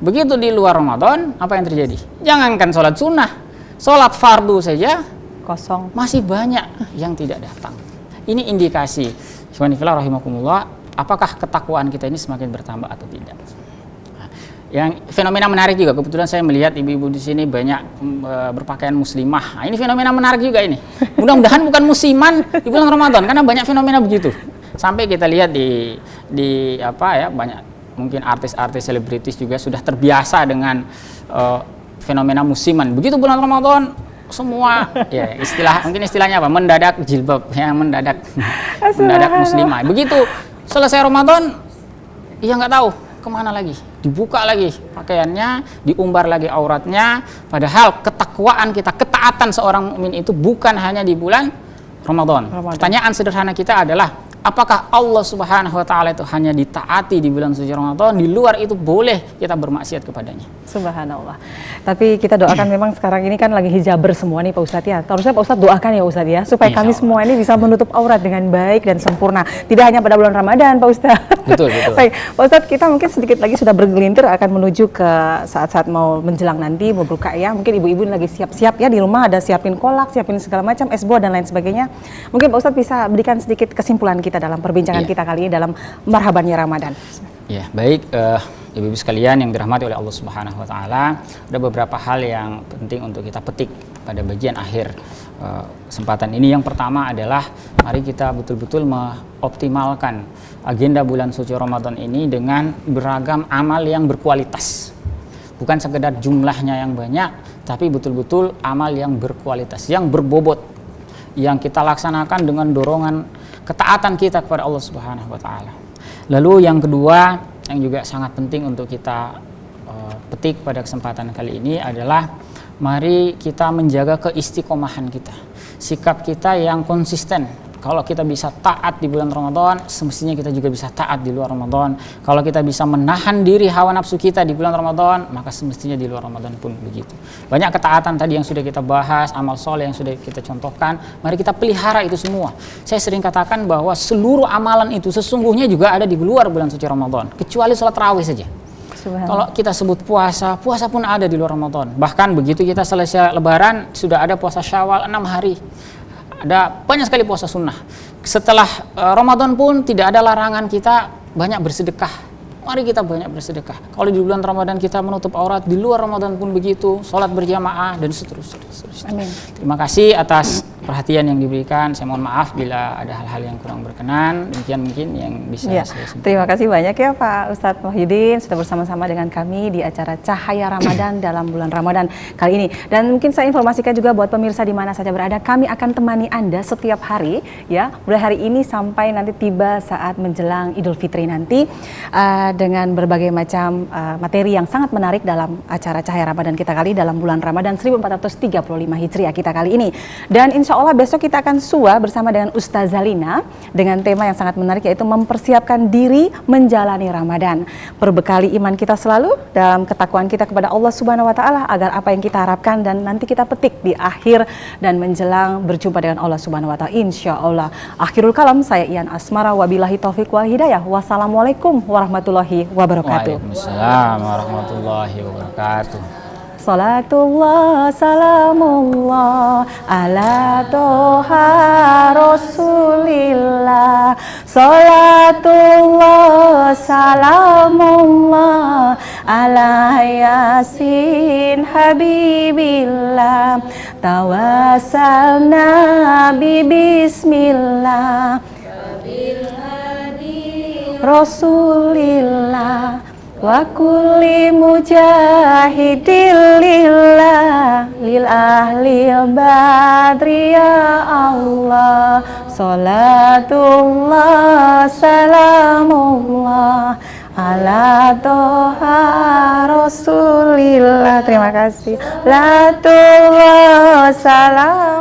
Begitu di luar Ramadan, apa yang terjadi? Jangankan sholat sunnah, sholat fardu saja Kosong. masih banyak yang tidak datang. Ini indikasi, subhanallah rahimakumullah, apakah ketakwaan kita ini semakin bertambah atau tidak. Yang fenomena menarik juga, kebetulan saya melihat ibu-ibu di sini banyak berpakaian muslimah. Nah, ini fenomena menarik juga ini. Mudah-mudahan bukan musiman di bulan Ramadan, karena banyak fenomena begitu. Sampai kita lihat di apa ya, banyak mungkin artis-artis selebritis juga sudah terbiasa dengan fenomena musiman. Begitu bulan Ramadan semua ya mungkin istilahnya apa? Mendadak jilbab, ya mendadak muslimah. Begitu selesai Ramadan, ya nggak tahu kemana lagi, dibuka lagi pakaiannya, diumbar lagi auratnya. Padahal ketakwaan kita, ketaatan seorang mukmin itu bukan hanya di bulan Ramadan. Pertanyaan sederhana kita adalah, apakah Allah Subhanahu wa taala itu hanya ditaati di bulan suci Ramadan, di luar itu boleh kita bermaksiat kepadanya? Subhanallah. Tapi kita doakan memang sekarang ini kan lagi hijaber semua nih Pak Ustadz ya. Harusnya Pak Ustadz doakan ya Ustadz ya, supaya kami semua ini bisa menutup aurat dengan baik dan sempurna. Tidak hanya pada bulan Ramadan Pak Ustadz. Betul. Baik, Pak Ustadz, kita mungkin sedikit lagi sudah bergelintir akan menuju ke saat-saat mau menjelang nanti, mau berbuka ya. Mungkin ibu-ibu lagi siap-siap ya di rumah, ada siapin kolak, siapin segala macam, es buah dan lain sebagainya. Mungkin Pak Ustadz bisa berikan sedikit kesimpulan kita dalam perbincangan kita kali ini dalam marhabannya Ramadan. Ya, baik ibu-ibu sekalian yang dirahmati oleh Allah Subhanahu wa taala, ada beberapa hal yang penting untuk kita petik pada bagian akhir kesempatan ini. Yang pertama adalah mari kita betul-betul mengoptimalkan agenda bulan suci Ramadan ini dengan beragam amal yang berkualitas. Bukan sekedar jumlahnya yang banyak, tapi betul-betul amal yang berkualitas, yang berbobot, yang kita laksanakan dengan dorongan ketaatan kita kepada Allah Subhanahu wa taala. Lalu yang kedua yang juga sangat penting untuk kita petik pada kesempatan kali ini adalah mari kita menjaga keistiqomahan kita, sikap kita yang konsisten. Kalau kita bisa taat di bulan Ramadan, semestinya kita juga bisa taat di luar Ramadan. Kalau kita bisa menahan diri hawa nafsu kita di bulan Ramadan, maka semestinya di luar Ramadan pun begitu. Banyak ketaatan tadi yang sudah kita bahas, amal soleh yang sudah kita contohkan. Mari kita pelihara itu semua. Saya sering katakan bahwa seluruh amalan itu sesungguhnya juga ada di luar bulan suci Ramadan, kecuali sholat tarawih saja. Kalau kita sebut puasa, puasa pun ada di luar Ramadan. Bahkan begitu kita selesai Lebaran, sudah ada puasa Syawal 6 hari. Ada banyak sekali puasa sunnah. Setelah Ramadan pun tidak ada larangan kita banyak bersedekah. Mari kita banyak bersedekah. Kalau di bulan Ramadan kita menutup aurat, di luar Ramadan pun begitu, sholat berjamaah dan seterusnya. Amin. Terima kasih atas perhatian yang diberikan. Saya mohon maaf bila ada hal-hal yang kurang berkenan. Demikian mungkin yang bisa Ya, saya sampaikan. terima kasih banyak ya Pak Ustadz Muhyiddin sudah bersama-sama dengan kami di acara Cahaya Ramadan dalam bulan Ramadan kali ini. Dan mungkin saya informasikan juga buat pemirsa di mana saja berada, kami akan temani Anda setiap hari ya, mulai hari ini sampai nanti tiba saat menjelang Idul Fitri nanti dengan berbagai macam materi yang sangat menarik dalam acara Cahaya Ramadan kita kali dalam bulan Ramadan 1435 Hijriah kita kali ini. Dan insya Allah besok kita akan SUA bersama dengan Ustazah Lina dengan tema yang sangat menarik, yaitu mempersiapkan diri menjalani Ramadan. Perbekali iman kita selalu dalam ketakwaan kita kepada Allah Subhanahu wa taala agar apa yang kita harapkan dan nanti kita petik di akhir dan menjelang berjumpa dengan Allah Subhanahu wa taala insya Allah. Akhirul kalam, saya Ian Asmara, wabillahi taufiq wal hidayah. Wassalamualaikum warahmatullahi wabarakatuh. Waalaikumsalam warahmatullahi wabarakatuh. Salatullah salamullah ala toha rasulillah. Salatullah salamullah ala yasin habibillah. Tawassalna bi bismillah Rasulillah wa kulli mujahidin lillah lil ahlil badri ya Allah. Salatullah salamullah ala toha rasulillah. Terima kasih. Salatullah salam